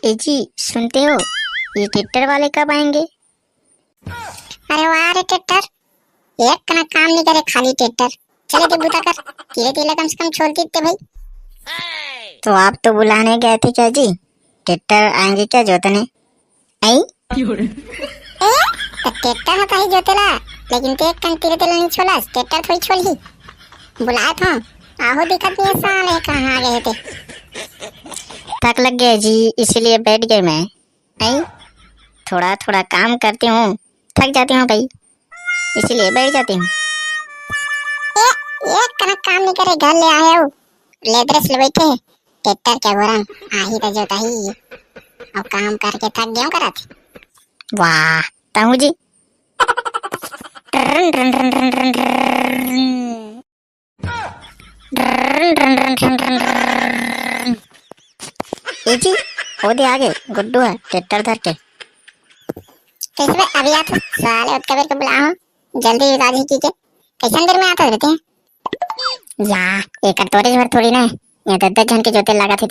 ए जी सुनते हो, ये ट्रैक्टर वाले कब आएंगे? अरे वाह रे ट्रैक्टर, एक कना काम नहीं करे खाली ट्रैक्टर। चले दे बूता कर, धीरे धीरे कम से कम छोड़ती थे भाई। तो आप तो बुलाने गए थे क्या जी? ट्रैक्टर आएंगे क्या जोतने? आई तो ट्रैक्टर होता ही जोतेला, लेकिन ते कन धीरे धीरे नहीं छोड़ा, ट्रैक्टर थोड़ी छोड़ ही बुलाए था। आहो दिक्कत नहीं है, साले कहाँ आ गए थे? थक लग गया जी, इसीलिए बैठ गए मैं। आई थोड़ा थोड़ा काम करती हूँ, थक जाती हूँ भाई, इसीलिए बैठ जाती हूँ। एक कना काम नहीं करे, घर ले आए हो लेदरस ले बैठे हैं। ट्रैक्टर क्या गोरम आ ही तो जोता ही, अब काम करके थक गया करा थे। वाह ताऊ जी। ए जी वो दे आगे गुड्डू है ट्रैक्टर धर के। कैसे बे अभी आता साले उठ के बुलाओ, जल्दी राजी कीजिए। कैसन देर में आता रहते हैं? ला एक कटोरे भर थोड़ी ना, ये 10 जन के जोते लगा थे।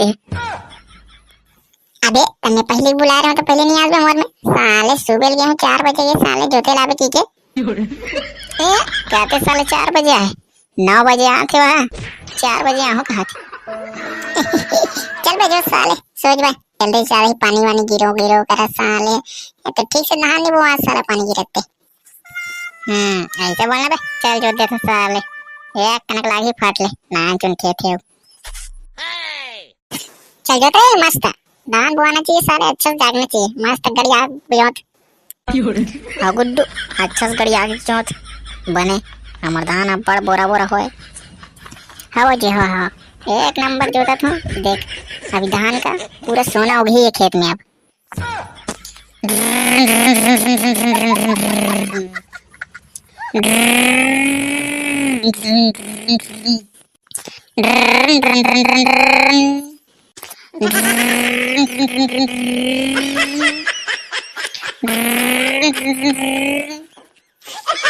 अबे तन्ने पहले बुला रहे हो तो पहले नहीं आज मोर में साले सुबह गए हैं 4 बजे ये साले जोते लावे कीजिए। कहते साले 4 बजे आए, 9 बजे आते वहाँ, 4 बजे आओ कहा थे। चल बे जो साले सोच भाई, जल्दी से ही पानी वानी गिरो गिरो करा साले, ये तो ठीक से नहा नहीं वो आज सारा पानी गिरते। ऐसे बोलना बे, चल जो देखो साले एक कनक लागी फाट ले ना चुन थे। चल जोते मस्त धान बुआना चाहिए साले, अच्छा से जागना चाहिए, मस्त गड़िया बियोत। हाँ गुड्डू अच्छा से गड़ी आगे चौथ बने, हमार धान अब बड़ बोरा बोरा होए। हाँ जी हाँ एक नंबर जोता था। देख अभी धान का पूरा सोना उगी है खेत में अब।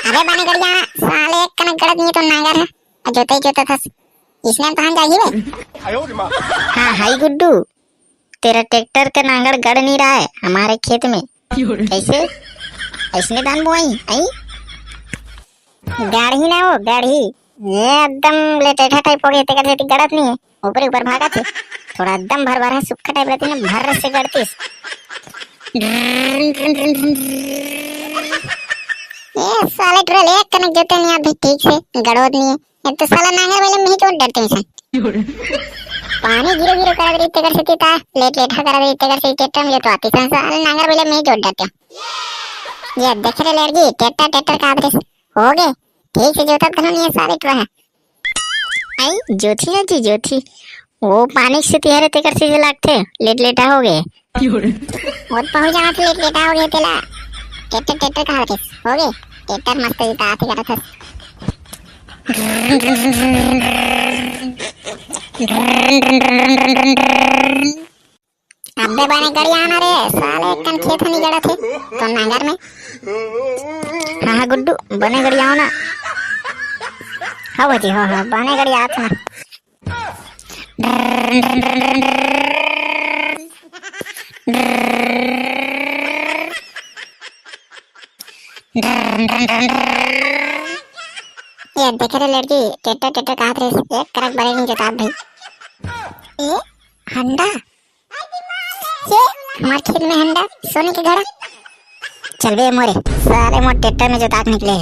अबे बने गड़िया साले एक कनक गड़त नहीं तो नागर है, जोते ही जोता था इसने तो हम जागी बे। हाँ हाई गुड्डू, तेरा ट्रैक्टर का नांगड़ गड़ नहीं रहा है हमारे खेत में, कैसे ऐसने धान बुआई आई? गाढ़ी ना वो गाढ़ी, ये एकदम लेटेठा टाइप हो गया, तेरा खेती गड़त नहीं है, ऊपर ऊपर भागा थे, थोड़ा एकदम भर भर है सूखा टाइप रहती ना, भर से गड़तीस। ये साले ट्रेल एक कनक जोते नहीं आप भी ठीक से गड़ोद नहीं है, एक तो साला नांगर वाले में ही चोट डरते हैं। पानी गिरो गिरो कर रही तेकर से तीता लेट लेठा कर रही तेकर से ट्रैक्टर में तो आती साले नांगर वाले में ही चोट डरते हैं। ये देख रहे लड़की ट्रैक्टर का आदरेस हो गए ठीक से जोता तो नहीं है साले ट्रा है। आई जोथी है जी जोथी, वो पानी से तिहरे तेकर से लगते लेट लेटा हो गए और पहुंच जाना तो लेट लेटा हो गए तेला ट्रैक्टर का आदरेस हो गए, ट्रैक्टर मस्त जीता आती करा था। अबे बने गड़ी आना रे साले एक खेत नहीं गड़ा थे तो नांगर में। हाँ गुड्डू बने गड़ी आओ ना। हाँ भाजी हाँ बने गड़ी आत ना। ये देख रहे लड़की ट्रैक्टर का हाथ एक करक बड़े नहीं जता भाई। ये हंडा ये हमारे खेत में हंडा सोने के घड़ा। चल बे मोरे साले मोर ट्रैक्टर में जोताक निकले,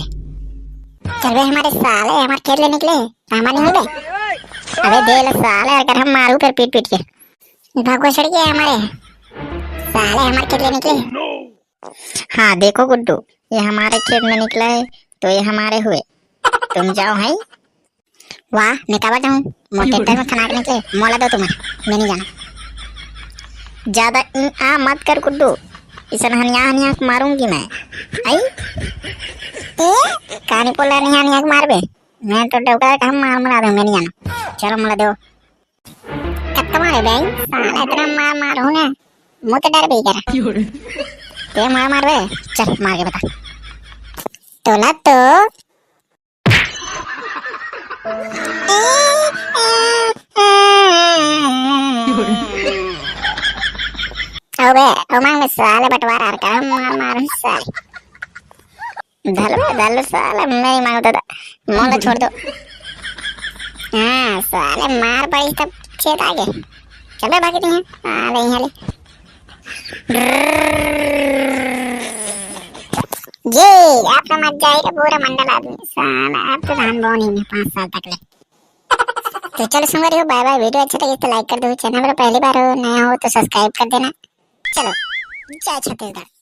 चल बे हमारे साले हमारे खेत ले निकले हमारे नहीं बे। अबे दे ले साले अगर हम मारू कर पीट पीट के भागो चढ़ गए हमारे साले हमारे खेत ले निकले। हाँ देखो गुड्डू ये हमारे खेत में निकला है तो ये हमारे हुए, तुम जाओ है। वाह मैं कब जाऊँ मोर ट्रैक्टर में खनाक निकले, मोला दो तुम्हें मैं नहीं जाना। ज्यादा आ मत कर गुड्डू, इसन हनिया मारूंगी मैं। आई कहानी पोला नहीं मार बे, मैं तो डोका का हम मार दूं मैं नहीं जाना। चलो मला दो कत्ता मारे बे साला इतना मार हूं ना मुंह तो डर भी करा ते मार बे, चल मार के बता तोला तो हो बे उमंग में साले बंटवारा कर मार साले दल साले नहीं मांगता था मोंगा छोड़ दो। हाँ साले मार पड़ी तब चेत आगे चल बे भागी नहीं साले यहाँ ले ये आप समझ जाएगा पूरा मंडल आदमी साला आप तो धान बोन ही में 5 साल तक ले। तो चलो सुन रहे हो बाय बाय। वीडियो अच्छा लगे तो लाइक कर दो, चैनल पर पहली बार हो नया हो तो सब्सक्राइब कर देना। चलो जय छत्तीसगढ़।